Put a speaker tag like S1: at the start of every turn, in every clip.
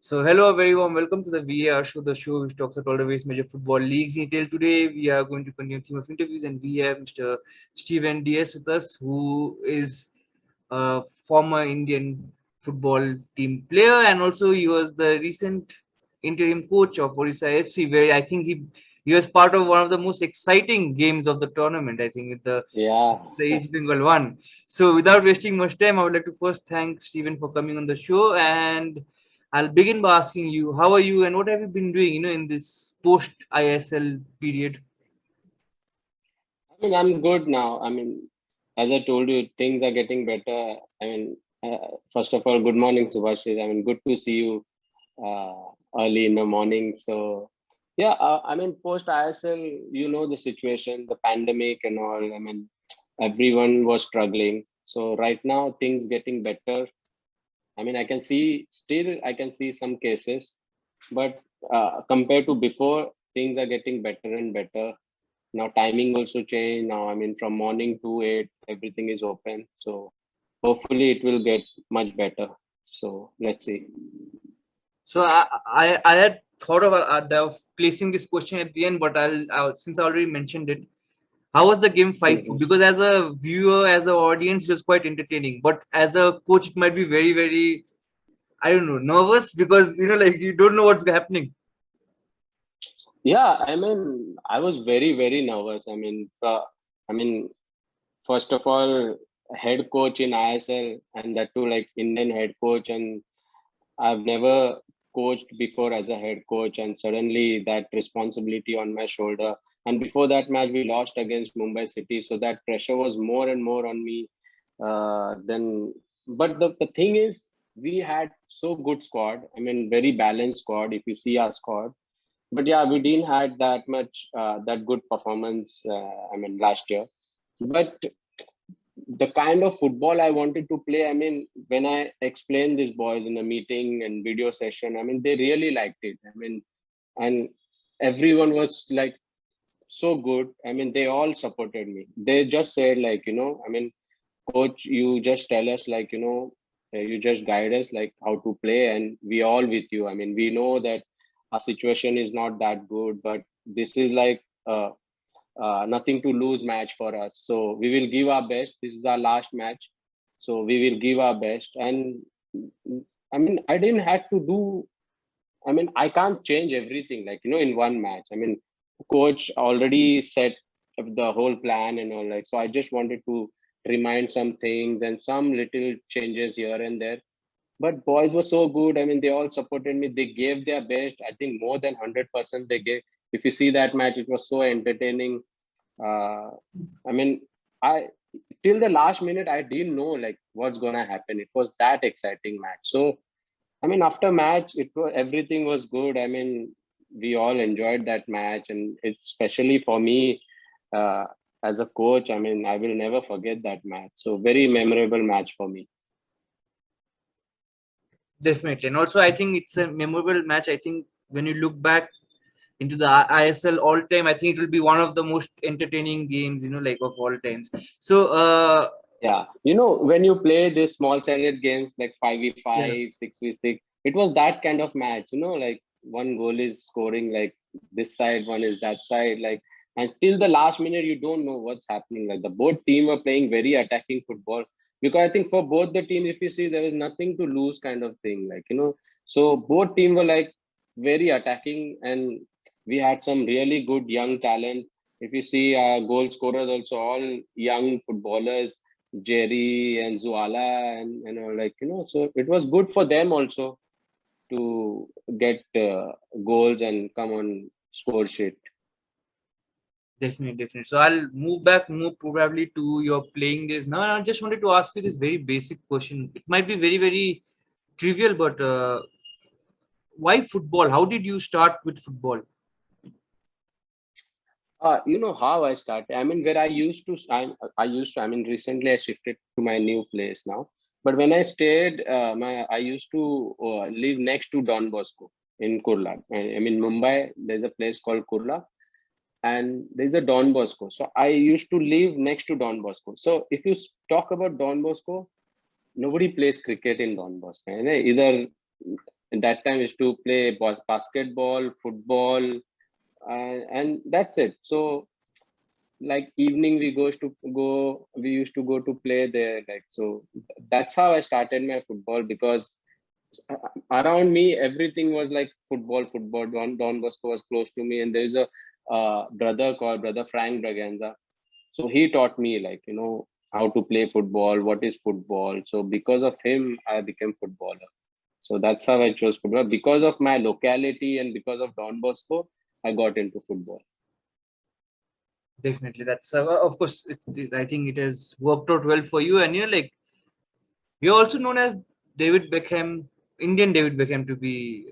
S1: So, hello, very warm welcome to the VAR show, the show which talks about all the various major football leagues in detail. Today, we are going to continue theme of interviews, and we have Mr. Steven DS with us, who is a former Indian football team player, and also he was the recent interim coach of Orissa FC, where I think he was part of one of the most exciting games of the tournament. I think
S2: Yeah,
S1: the East Bengal one. So, without wasting much time, I would like to first thank Stephen for coming on the show, and I'll begin by asking you, how are you, and what have you been doing, in this post ISL period?
S2: I'm good now. As I told you, things are getting better. First of all, good morning, Subhashis. Good to see you uh, early in the morning. So, yeah, post ISL, you know the situation, the pandemic and all. Everyone was struggling. So right now, things getting better. I can see some cases, but compared to before, things are getting better and better. Now timing also changed. Now from morning to 8, everything is open. So hopefully it will get much better. So let's see.
S1: So I had thought of placing this question at the end, but since I already mentioned it, how was the game 5-4?
S2: Mhm.
S1: Because as a viewer, as an audience, it was quite entertaining. But as a coach, it might be very, very, I don't know, nervous because like you don't know what's happening.
S2: Yeah, I was very, very nervous. I mean, first of all, head coach in ISL, and that too like Indian head coach, and I've never coached before as a head coach, and suddenly that responsibility on my shoulder. And before that match, we lost against Mumbai City, so that pressure was more and more on me. Then, but the thing is, we had so good squad. Very balanced squad. If you see our squad, but yeah, we didn't had that much that good performance. Last year, but the kind of football I wanted to play, when I explained these boys in a meeting and video session, they really liked it. And everyone was like so good. They all supported me. They just said like, coach, you just tell us like, you just guide us like how to play, and we all with you. We know that our situation is not that good, but this is like nothing to lose match for us. So we will give our best. This is our last match, so we will give our best. And I didn't have to do. I can't change everything like in one match. Coach already set the whole plan and all, like, so I just wanted to remind some things and some little changes here and there. But boys were so good. They all supported me. They gave their best. I think more than 100% they gave. If you see that match, it was so entertaining. uh, I mean, I till the last minute I didn't know like what's gonna happen. It was that exciting match. So after match, it was everything was good. We all enjoyed that match, and it's especially for me uh, as a coach. I will never forget that match. So very memorable match for me.
S1: Definitely. And also, I think it's a memorable match. I think when you look back into the ISL all time, I think it will be one of the most entertaining games, like of all times. So,
S2: Yeah, when you play these small sided games like
S1: yeah,
S2: 5v5, 6v6, it was that kind of match. Like one goal is scoring like this side, one is that side, like, and till the last minute you don't know what's happening. Like the both team were playing very attacking football, because I think for both the team, if you see, there was nothing to lose kind of thing. Like so both team were like very attacking, and we had some really good young talent. If you see, goal scorers also all young footballers, Jerry and Zuala, and like so it was good for them also to get goals and come on score sheet.
S1: definitely, definitely. So I'll move back more probably to your playing days now. And I just wanted to ask you this very basic question. It might be very, very trivial, but why football? How did you start with football?
S2: You know how I started. Where I used to. Recently I shifted to my new place now. But when I stayed, I used to live next to Don Bosco in Kurla. Mumbai. There's a place called Kurla, and there's a Don Bosco. So I used to live next to Don Bosco. So if you talk about Don Bosco, nobody plays cricket in Don Bosco. Either in that time, I used to play basketball, football, and that's it. So like evening we used to go to play there. Like so, that's how I started my football, because around me everything was like football. Don Bosco was close to me, and there's a brother called Brother Frank Braganza. So he taught me, like, how to play football, what is football. So because of him, I became footballer. So that's how I chose football. Because of my locality and because of Don Bosco, I got into football.
S1: Definitely, that's of course. I think it has worked out well for you, and like you're also known as David Beckham, Indian David Beckham to be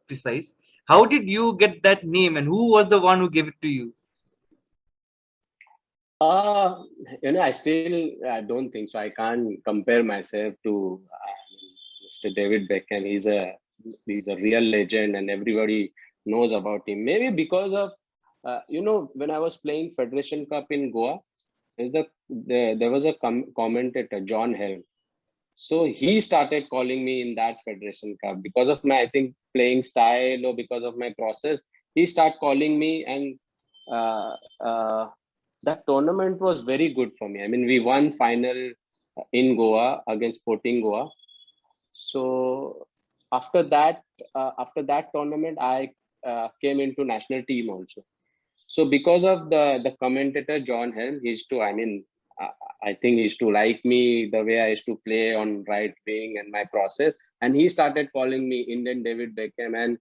S1: precise. How did you get that name, and who was the one who gave it to you?
S2: Uh, I don't think so. I can't compare myself to Mr. David Beckham. He's a real legend, and everybody knows about him. Maybe because of when I was playing Federation Cup in Goa, there was a commentator, John Helm. So he started calling me in that Federation Cup because of my, I think, playing style, or because of my process. He started calling me, and uh, uh, that tournament was very good for me. I mean, we won final in Goa against Sporting Goa. So after that tournament, I came into national team also. So because of the commentator John Helm, he used to, I, I think he used to like me the way I used to play on right wing and my process, and he started calling me Indian David Beckham. And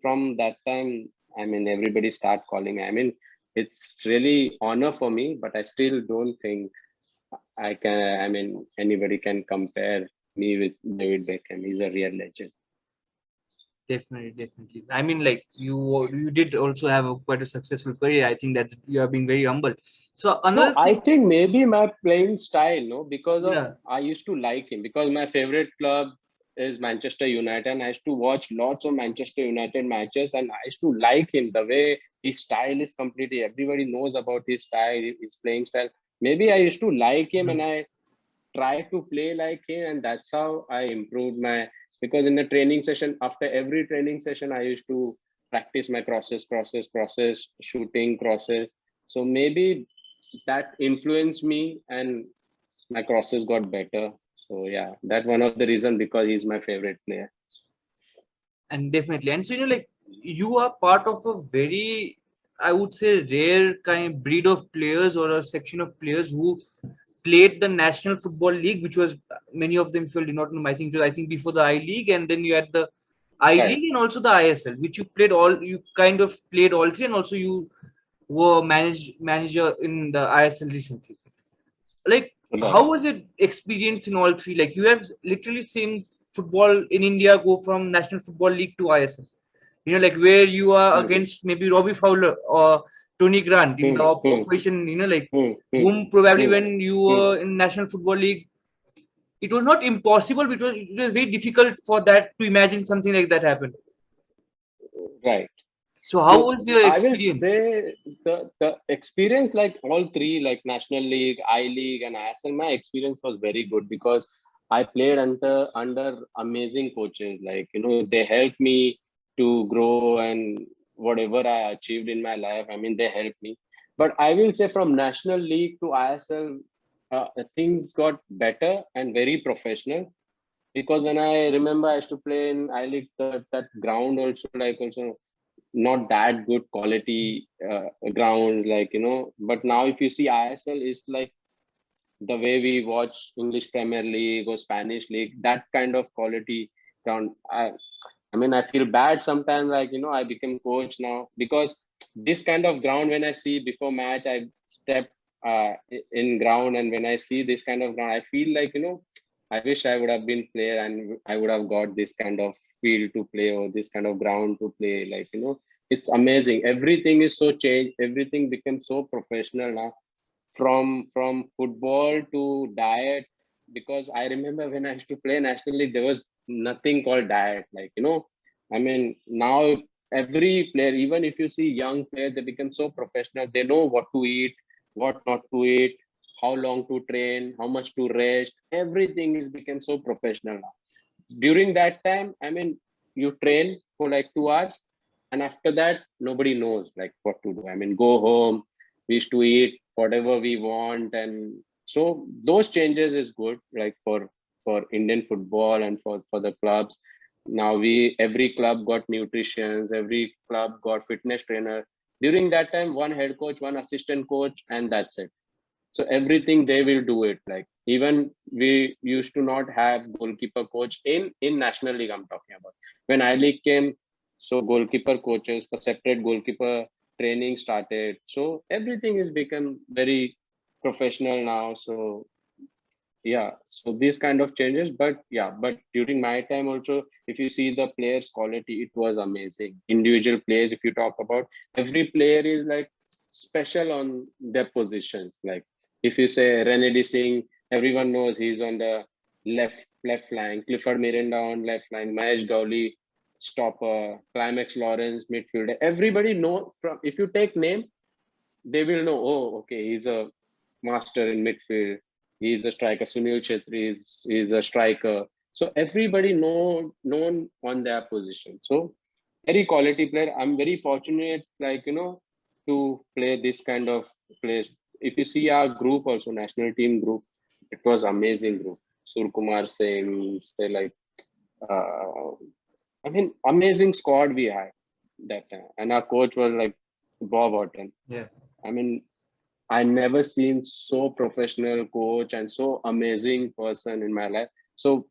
S2: from that time, everybody start calling me. It's really honor for me, but I still don't think anybody can compare me with David Beckham. He's a real legend.
S1: Definitely, definitely. I mean, like you did also have quite a successful career. I think that's you are being very humble. So
S2: No,
S1: another
S2: I
S1: thing,
S2: think maybe my playing style, no, because of
S1: yeah,
S2: I used to like him, because my favorite club is Manchester United, and I used to watch lots of Manchester United matches, and I used to like him the way his style is completely. Everybody knows about his style, his playing style. Maybe I used to like him, and I try to play like him, and that's how I improved my. Because in the training session, after every training session, I used to practice my crosses, shooting crosses. So maybe that influenced me, and my crosses got better. So yeah, that one of the reason, because he's my favorite player.
S1: and definitely, and so like you are part of a very, I would say, rare kind of breed of players or a section of players who played the National Football League, which was many of them, if you do not know, I think before the I League, and then you had the I
S2: Right.
S1: League and also the ISL, which you played all. You kind of played all three, and also you were manager in the ISL recently. Like,
S2: Right.
S1: how was your experience in all three? Like, you have literally seen football in India go from National Football League to ISL. Like where you are
S2: Hmm.
S1: against maybe Robbie Fowler or Tony Grant in the
S2: Hmm. Hmm.
S1: opposition. Like
S2: Hmm. Hmm.
S1: whom probably
S2: Hmm.
S1: when you
S2: Hmm.
S1: were in National Football League, it was not impossible, but it was very difficult for that to imagine something like that happen.
S2: Right.
S1: So, how
S2: So
S1: was your
S2: I will
S1: experience?
S2: say the experience, like all three, like National League, I League, and ISL, my experience was very good, because I played under amazing coaches. Like, they helped me to grow, and whatever I achieved in my life, they helped me. But I will say from National League to ISL, things got better and very professional. Because when I remember, I used to play in I League, that ground also, like, also not that good quality ground, like, but now if you see ISL is like the way we watch English Premier League or Spanish League, that kind of quality ground. I feel bad sometimes, like, I became coach now, because this kind of ground, when I see before match, I step in ground, and when I see this kind of ground, I feel like, I wish I would have been player, and I would have got this kind of field to play, or this kind of ground to play. Like, it's amazing. Everything is so changed. Everything became so professional now, from football to diet. Because I remember when I used to play National League, there was nothing called diet. Like, now every player, even if you see young players, they become so professional. They know what to eat, what not to eat, how long to train, how much to rest. Everything is become so professional now. during that time, I mean, you train for like 2 hours, and after that, nobody knows like what to do. I mean, go home, we used to eat whatever we want, and so those changes is good, like for Indian football and for the clubs. Now every club got nutritions, every club got fitness trainer. During that time, one head coach, one assistant coach, and that's it. So everything they will do it. Like even we used to not have goalkeeper coach in National League. I'm talking about when I League came. So goalkeeper coaches, for separate goalkeeper training started. So everything has become very professional now. So yeah, so these kind of changes, but yeah, but during my time also, if you see the players quality, it was amazing. Individual players, if you talk about, every player is like special on their positions. Like if you say Renedy Singh, everyone knows he's on the left flank. Clifford Miranda on left flank. Mahesh Gowli stopper. Climax Lawrence midfielder. Everybody know, from if you take name, they will know, oh, okay, he's a master in midfield. He's a striker. Sunil Chetri is a striker. So everybody known on their position. So very quality player. I'm very fortunate, like, to play this kind of players. If you see our group also, national team group, it was amazing group. Surkumar Singh, say like, uh, I mean, amazing squad we had that time. And our coach was like Bob Horton.
S1: Yeah.
S2: I mean, I never seen so professional coach and so amazing person in my life. So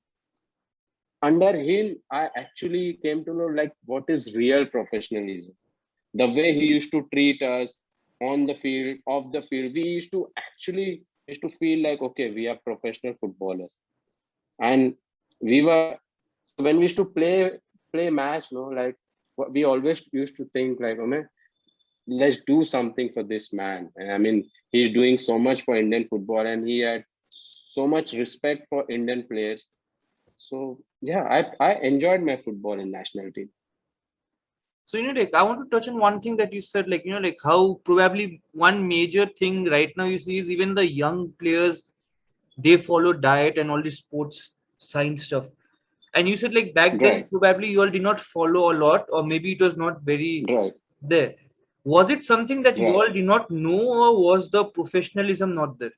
S2: under him, I actually came to know like what is real professionalism. The way he used to treat us on the field, off the field, we used to feel like, okay, we are professional footballers. And we were, when we used to play match, like we always used to think like, oh man, let's do something for this man. And I mean, he's doing so much for Indian football, and he had so much respect for Indian players. So yeah, I enjoyed my football in national team.
S1: So, like, I want to touch on one thing that you said, like, like how probably one major thing right now you see is even the young players, they follow diet and all this sports science stuff. And you said, like, back then,
S2: Right,
S1: probably you all did not follow a lot, or maybe it was not very
S2: right,
S1: there. Was it something that you
S2: right.
S1: all did not know, or was the professionalism not there?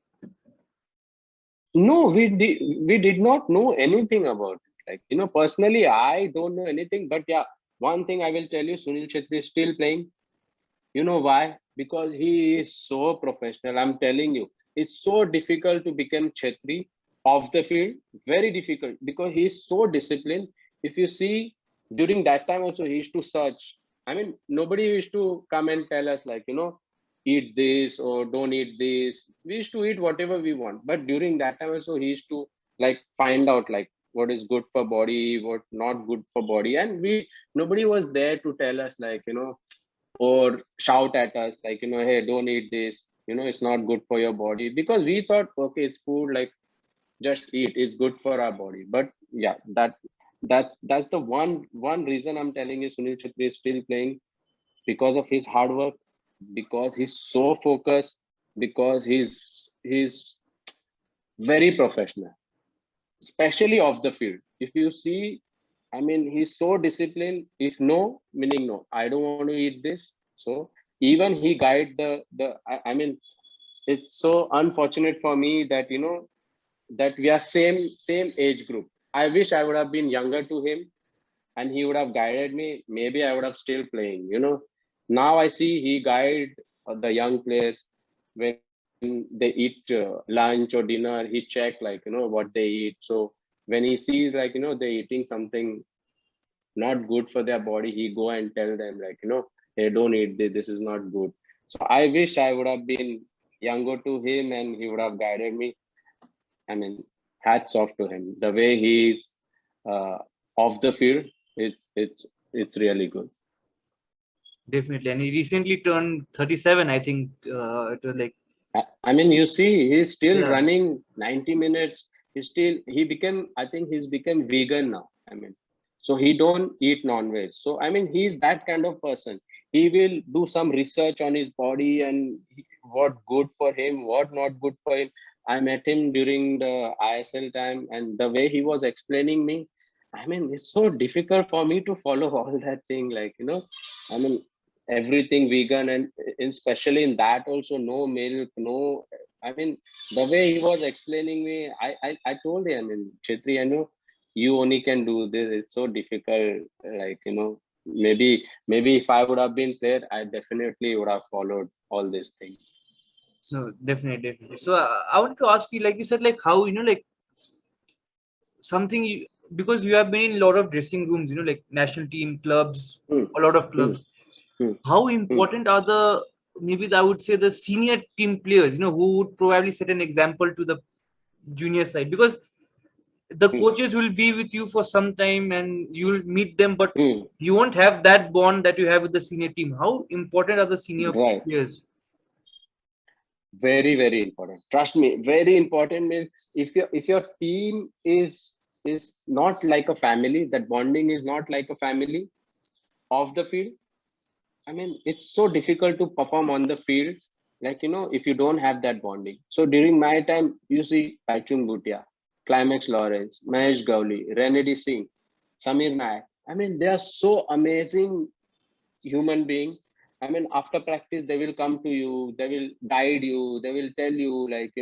S2: No, we did not know anything about it. Like, personally, I don't know anything. But yeah, one thing I will tell you, Sunil Chetri is still playing. You know why? Because he is so professional. I'm telling you, it's so difficult to become Chetri off the field. Very difficult because he's so disciplined. If you see during that time also, he used to search. I mean, nobody used to come and tell us like, eat this or don't eat this. We used to eat whatever we want. But during that time also, he used to like find out like what is good for body, what not good for body. And nobody was there to tell us like, or shout at us like, hey, don't eat this, it's not good for your body, because we thought, okay, it's food, like just eat, it's good for our body. But yeah, that's the one reason I'm telling you Sunil Chhetri is still playing, because of his hard work, because he's so focused, because he's very professional, especially off the field. If you see, I mean, he's so disciplined. If no, meaning no, I don't want to eat this. So even he guide I mean, it's so unfortunate for me that that we are same age group. I wish I would have been younger to him and he would have guided me. Maybe I would have still playing. Now I see he guide the young players when they eat lunch or dinner. He check like what they eat. So when he sees like they eating something not good for their body, he go and tell them like hey, don't eat this. This is not good. So I wish I would have been younger to him and he would have guided me. I mean, hats off to him. The way he's uh, off the field, it's really good.
S1: Definitely. And he recently turned 37, I think. It was like,
S2: I mean, you see, he's still
S1: yeah,
S2: running 90 minutes. I think he's become vegan now. I mean, so he don't eat non-veg. So, I mean, he's that kind of person. He will do some research on his body and what good for him, what not good for him. I met him during the ISL time, and the way he was explaining me, I mean, it's so difficult for me to follow all that thing. Like, I mean, everything vegan and especially in that also no milk, no. I mean, the way he was explaining me, I told him, I mean, Chetri, I know you only can do this. It's so difficult. Like, maybe if I would have been there, I definitely would have followed all these things.
S1: No, definitely, definitely. So I wanted to ask you, like you said, like how like something because you have been in a lot of dressing rooms, like national team clubs,
S2: Hmm,
S1: a lot of
S2: hmm,
S1: clubs.
S2: hmm,
S1: How
S2: hmm,
S1: important are I would say the senior team players, who would probably set an example to the junior side, because the
S2: hmm,
S1: coaches will be with you for some time and you'll meet them, but
S2: hmm.
S1: you won't have that bond that you have with the senior team. How important are the senior
S2: Right.
S1: players?
S2: Very, very important. Trust me, very important. Means if your team is not like a family, that bonding is not like a family off the field. I mean, it's so difficult to perform on the field, like if you don't have that bonding. So during my time, you see Pachung Bhutia, Climax Lawrence, Mahesh Gowli, Renedy Singh, Samir Naik. I mean, they are so amazing human being. I mean, after practice, they will come to you, they will guide you, they will tell you, like,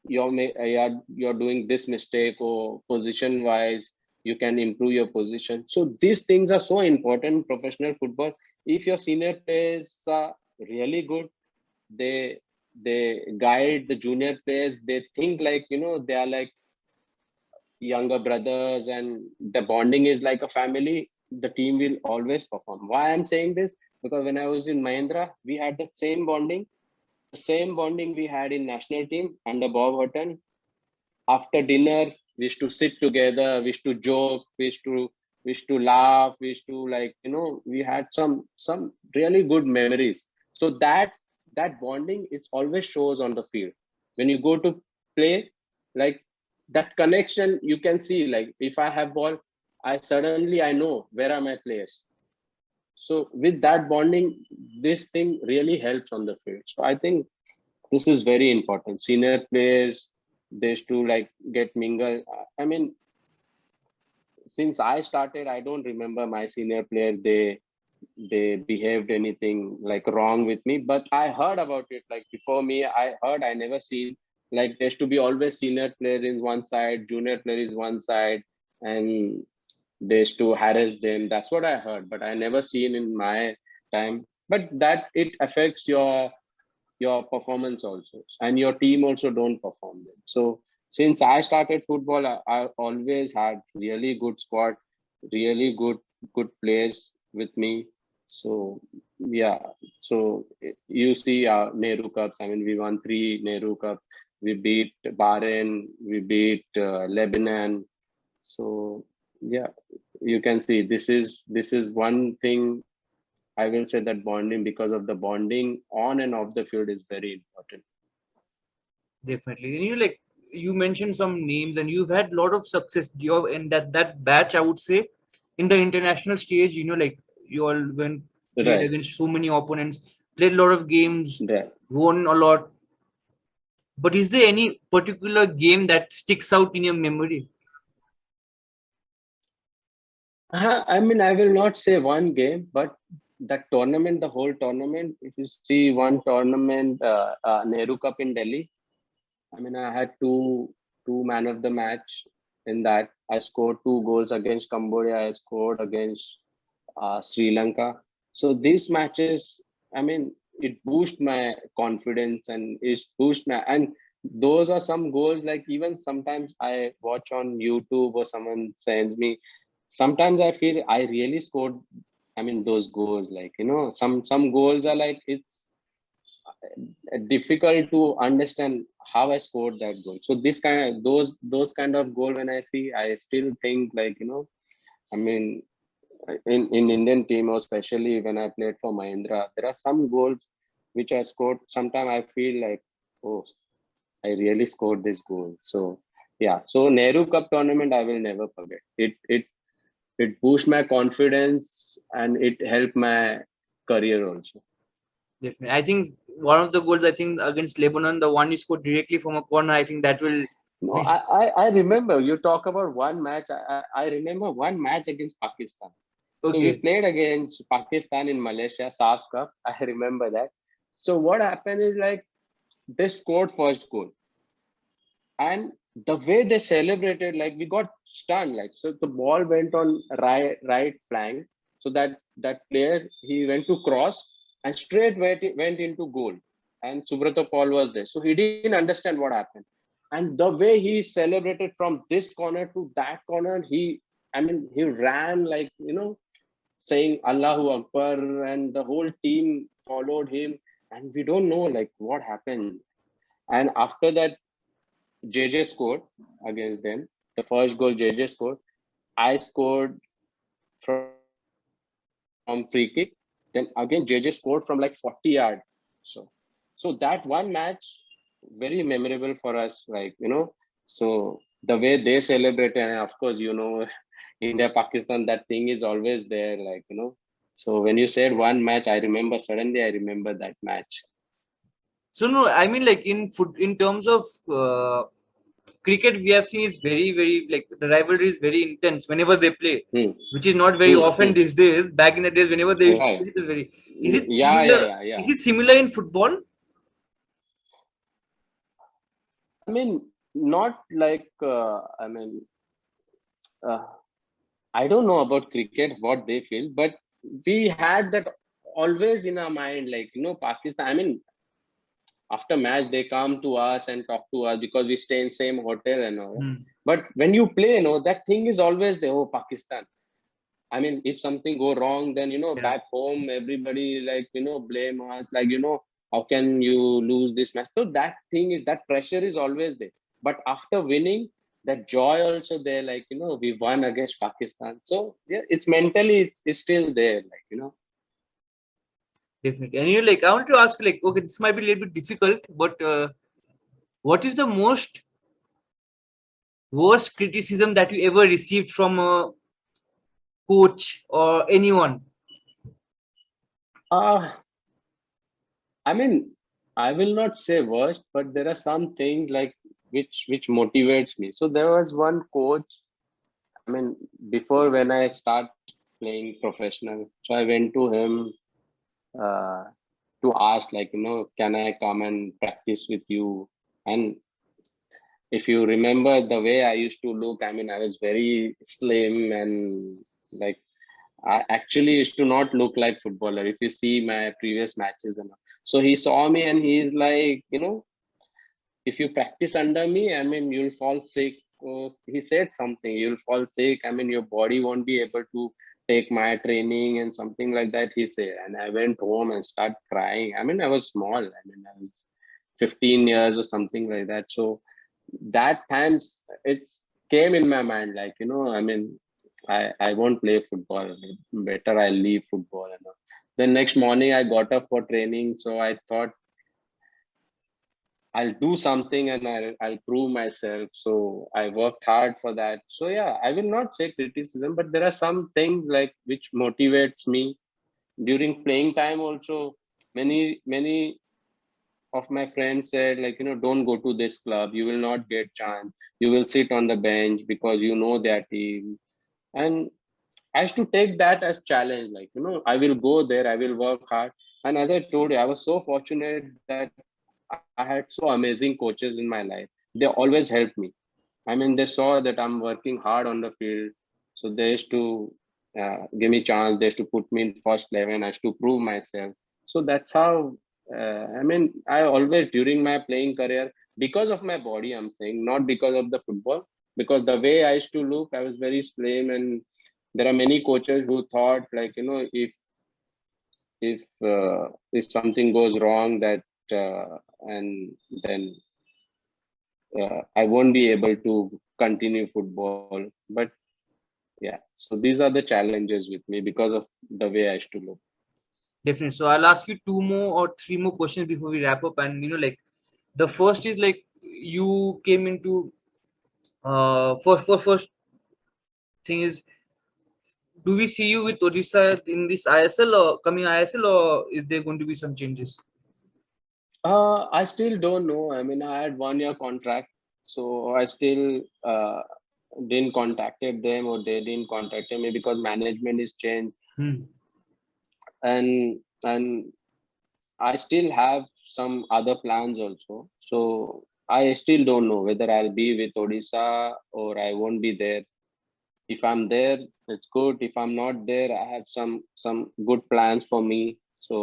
S2: you're doing this mistake, or position wise, you can improve your position. So these things are so important in professional football. If your senior players are really good, they they guide the junior players. They think like, they are like younger brothers, and the bonding is like a family. The team will always perform. Why I'm saying this? Because when I was in Mahindra, we had the same bonding we had in national team under Bob Hutton. After dinner, we used to sit together, we used to joke, we used to laugh, we used to, like, we had some really good memories. So that bonding, it always shows on the field. When you go to play, like, that connection you can see, like, if I have ball, I know where are my players. So with that bonding, this thing really helps on the field. So I think this is very important. Senior players, they used to, like, get mingle. I mean, since I started, I don't remember my senior player, they behaved anything like wrong with me. But I heard about it, like, before me. I heard, I never seen, like, there used to be always senior player in one side, junior player is one side, and they used to harass them. That's what I heard, but I never seen in my time. But that it affects your performance also, and your team also don't perform well. So since I started football, I always had really good squad, really good players with me. So yeah, so you see our Nehru Cups. I mean, we won 3 Nehru Cup. We beat Bahrain, we beat Lebanon. So yeah, you can see this is one thing. I will say that bonding, because of the bonding on and off the field, is very important.
S1: Definitely. And like you mentioned some names and you've had a lot of success. You're in that batch, I would say, in the international stage, like you all went played
S2: Right,
S1: against so many opponents, played a lot of games,
S2: right.
S1: won a lot. But is there any particular game that sticks out in your memory?
S2: I mean, I will not say one game, but the whole tournament. If you see one tournament, Nehru Cup in Delhi. I mean, I had two man of the match in that. I scored 2 goals against Cambodia. I scored against Sri Lanka. So these matches, I mean, it boosts my confidence, and it boosts my, and those are some goals, like, even sometimes I watch on YouTube or someone sends me. Sometimes I feel I really scored. I mean, those goals, like, some goals are like, it's difficult to understand how I scored that goal. So this kind of those kind of goal, when I see, I still think, like, I mean, in Indian team, or especially when I played for Mahindra, there are some goals which I scored. Sometimes I feel like, oh, I really scored this goal. So yeah, so Nehru Cup tournament I will never forget. It boosted my confidence, and it helped my career also.
S1: Definitely. I think one of the goals, I think against Lebanon, the one you scored directly from a corner, I think that will
S2: No,
S1: Nice.
S2: I remember you talk about one match. I remember one match against Pakistan. So we
S1: Okay.
S2: played against Pakistan in Malaysia, SAF Cup. I remember that. So what happened is like they scored first goal, and the way they celebrated, like we got stunned. Like so, the ball went on right flank, so that player he went to cross and straight went into goal, and Subrata Paul was there, so he didn't understand what happened, and the way he celebrated from this corner to that corner, I mean, he ran like saying Allahu Akbar, and the whole team followed him, and we don't know like what happened. And after that, JJ scored against them. The first goal JJ scored. I scored from free kick. Then again JJ scored from like 40 yards. So so that one match very memorable for us, So the way they celebrated, and of course, India, Pakistan, that thing is always there, So when you said one match, I remember that match.
S1: So no, I mean like in terms of cricket, we have seen it's very like the rivalry is very intense whenever they play,
S2: Hmm.
S1: which is not very
S2: Hmm.
S1: often these days. Back in the days, whenever they used to
S2: Right.
S1: play, it is very. Is it
S2: Yeah,
S1: similar?
S2: yeah, yeah, yeah.
S1: Is it similar in football?
S2: I mean, not like, uh, I don't know about cricket, what they feel, but we had that always in our mind, Pakistan. I mean, after match, they come to us and talk to us because we stay in same hotel and all.
S1: Hmm.
S2: But when you play, that thing is always there. Oh, Pakistan. I mean, if something go wrong, then
S1: Yeah,
S2: back home everybody blame us. How can you lose this match? So that pressure is always there. But after winning, that joy also there. We won against Pakistan. So yeah, it's mentally it's still there.
S1: definitely. And you like, I want to ask you, like, okay, this might be a little bit difficult, but what is the most worst criticism that you ever received from a coach or anyone?
S2: Uh I mean, I will not say worst, but there are some things like which motivates me. So there was one coach. I mean, before when I start playing professional, so I went to him uh, to ask, can I come and practice with you? And if you remember the way I used to look, I mean, I was very slim and like I actually used to not look like footballer. If you see my previous matches and all. So he saw me and he's like, if you practice under me, I mean, you'll fall sick. He said something, you'll fall sick. I mean, your body won't be able to take my training and something like that, he said. And I went home and started crying. I mean, I was small. I mean, I was 15 years or something like that. So that times it came in my mind, I mean, I won't play football. Better I leave football. Then next morning I got up for training. So I thought, I'll do something and I'll prove myself. So I worked hard for that. So yeah, I will not say criticism, but there are some things like which motivates me during playing time also. Many of my friends said don't go to this club. You will not get chance. You will sit on the bench because their team. And I used to take that as challenge. I will go there. I will work hard. And as I told you, I was so fortunate that I had so amazing coaches in my life. They always helped me. I mean, they saw that I'm working hard on the field. So they used to give me chance. They used to put me in first 11. I used to prove myself. So that's how, I mean, I always, during my playing career, because of my body, I'm saying, not because of the football, because the way I used to look, I was very slim. And there are many coaches who thought, if something goes wrong, that and then I won't be able to continue football. But yeah, so these are the challenges with me because of the way I used to look.
S1: Definitely. So I'll ask you two more or three more questions before we wrap up. And like the first is like you came into first thing is, do we see you with Odisha in this ISL or coming ISL, or is there going to be some changes?
S2: I still don't know. I mean, I had 1 year contract, So I still didn't contacted them, or they didn't contact me because management is changed,
S1: Hmm.
S2: and I still have some other plans also. So I still don't know whether I'll be with Odisha or I won't be there. If I'm there, it's good. If I'm not there, I have some good plans for me. So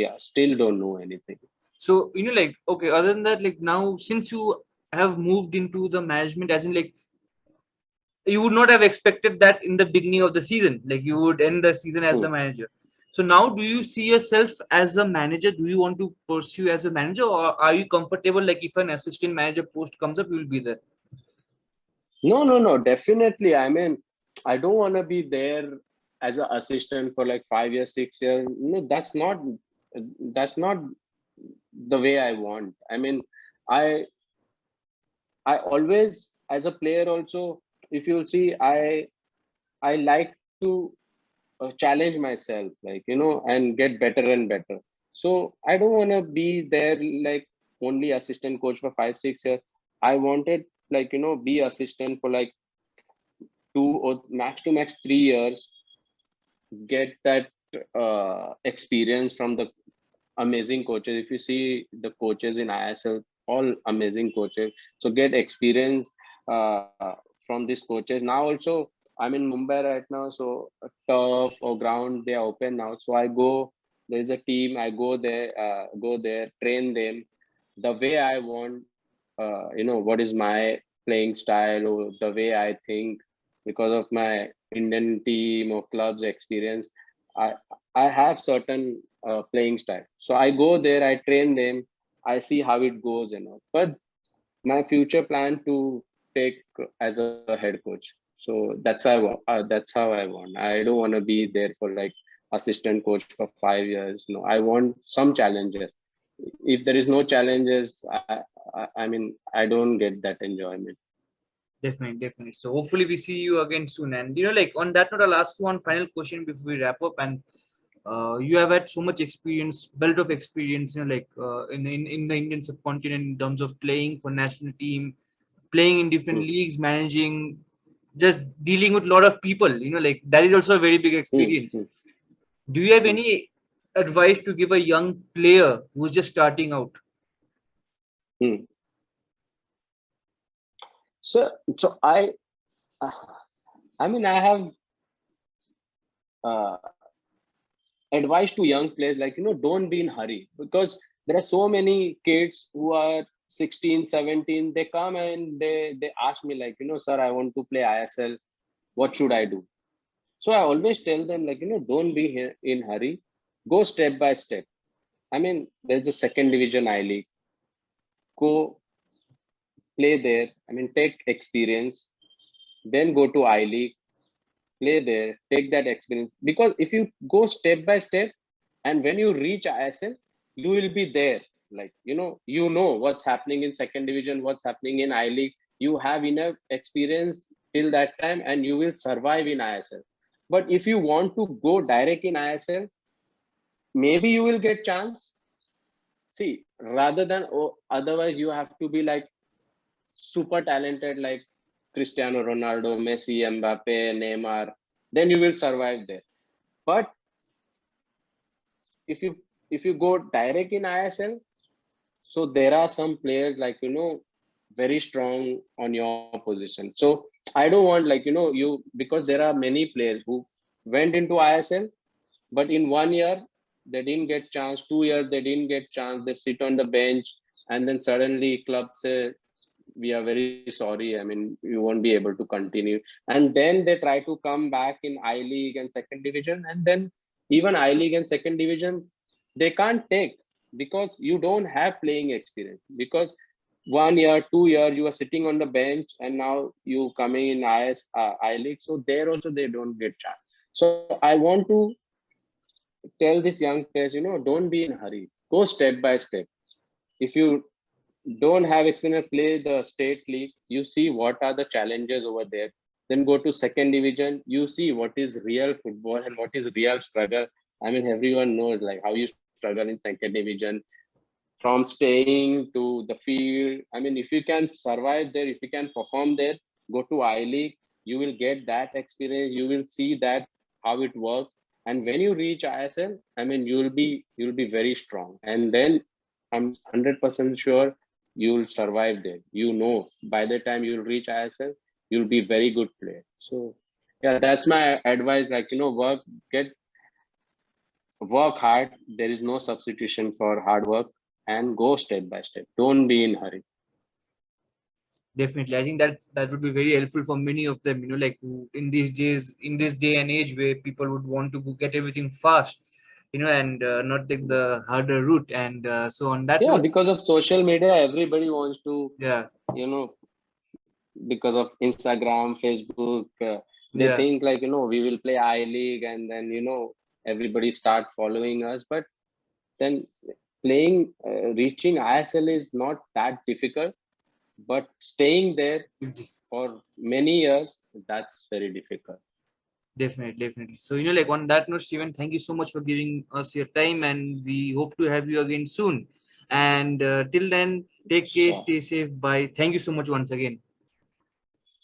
S2: yeah, still don't know anything.
S1: So, like, okay, other than that, like now, since you have moved into the management, as in, like, you would not have expected that in the beginning of the season, like, you would end the season as
S2: Hmm.
S1: the manager. So, now do you see yourself as a manager? Do you want to pursue as a manager, or are you comfortable, like, if an assistant manager post comes up, you will be there?
S2: No, no, no, definitely. I mean, I don't want to be there as an assistant for like 5 years, 6 years. No, that's not the way I want. I mean, I I always, as a player also, if you'll see, I like to challenge myself, like, and get better and better. So I don't want to be there like only assistant coach for 5 6 years. I wanted, like, be assistant for like 2 or max 3 years, get that experience from the amazing coaches. If you see the coaches in ISL, all amazing coaches. So get experience uh, from these coaches. Now also, I'm in Mumbai right now, so a turf or ground, they are open now. So I go. There's a team. I go there, train them the way I want. What is my playing style or the way I think, because of my Indian team or club's experience. I I have certain playing style. So I go there, I train them, I see how it goes, But my future plan to take as a head coach. So that's how I want. I don't want to be there for like assistant coach for 5 years. No, I want some challenges. If there is no challenges, I mean, I don't get that enjoyment.
S1: Definitely, definitely. So hopefully we see you again soon. And like, on that note, I'll ask you one final question before we wrap up. And you have had so much experience, belt of experience, like, in the Indian subcontinent, in terms of playing for national team, playing in different
S2: Hmm.
S1: leagues, managing, just dealing with a lot of people. Like, that is also a very big
S2: Hmm.
S1: experience.
S2: Hmm.
S1: Do you have
S2: Hmm.
S1: any advice to give a young player who's just starting out?
S2: Hmm. So, so uh, I mean, I have uh, advice to young players, like, don't be in hurry, because there are so many kids who are 16, 17. They come and they ask me like, sir, I want to play ISL. What should I do? So I always tell them, like, don't be in hurry. Go step by step. I mean, there's a second division I League. Go play there. I mean, take experience. Then go to I League, play there, take that experience. Because if you go step by step, and when you reach ISL, you will be there. Like, what's happening in second division, what's happening in I League. You have enough experience till that time, and you will survive in ISL. But if you want to go direct in ISL, maybe you will get chance. See, rather than, otherwise you have to be like super talented, like Cristiano Ronaldo, Messi, Mbappe, Neymar. Then you will survive there. But if you if you go direct in ISL, so there are some players, like, very strong on your position. So I don't want, like, you, because there are many players who went into ISL, but in 1 year they didn't get chance, 2 years they didn't get chance, they sit on the bench, and then suddenly club say, we are very sorry, I mean, you won't be able to continue. And then they try to come back in I League and second division, and then even I League and second division, they can't take, because you don't have playing experience. Because 1 year, 2 year, you are sitting on the bench, and now you coming in I League. So there also they don't get chance. So I want to tell these young players, don't be in hurry. Go step by step. If you don't have experience, play the state league, you see what are the challenges over there. Then go to second division, you see what is real football and what is real struggle. I mean, everyone knows like how you struggle in second division. from staying to the field. I mean, if you can survive there, if you can perform there, go to I League, you will get that experience. You will see that how it works. And when you reach ISL, I mean, you'll be very strong. And then I'm 100% sure you'll survive there. You know, by the time you'll reach ISL, you'll be very good player. So yeah, that's my advice. Like, you know, work hard. There is no substitution for hard work, and go step by step. Don't be in hurry.
S1: Definitely, I think that would be very helpful for many of them. You know, like who in these days, in this day and age, where people would want to get everything fast, you know, and not take the harder route. And so on that
S2: Yeah,
S1: note,
S2: because of social media, everybody wants to,
S1: yeah,
S2: you know, because of Instagram, Facebook, they
S1: yeah,
S2: think like, you know, we will play I League and then, you know, everybody start following us. But then reaching ISL is not that difficult, but staying there for many years, that's very difficult.
S1: definitely, definitely. So, you know, like on that note, Steven, thank you so much for giving us your time, and we hope to have you again soon. And till then, take care,
S2: Sure.
S1: stay safe. Bye. Thank you so much once again.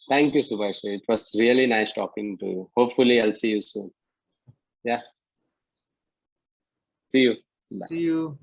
S2: Thank you, Subhash. It was really nice talking to you. Hopefully, I'll see you soon. Yeah. See you. Bye.
S1: See you.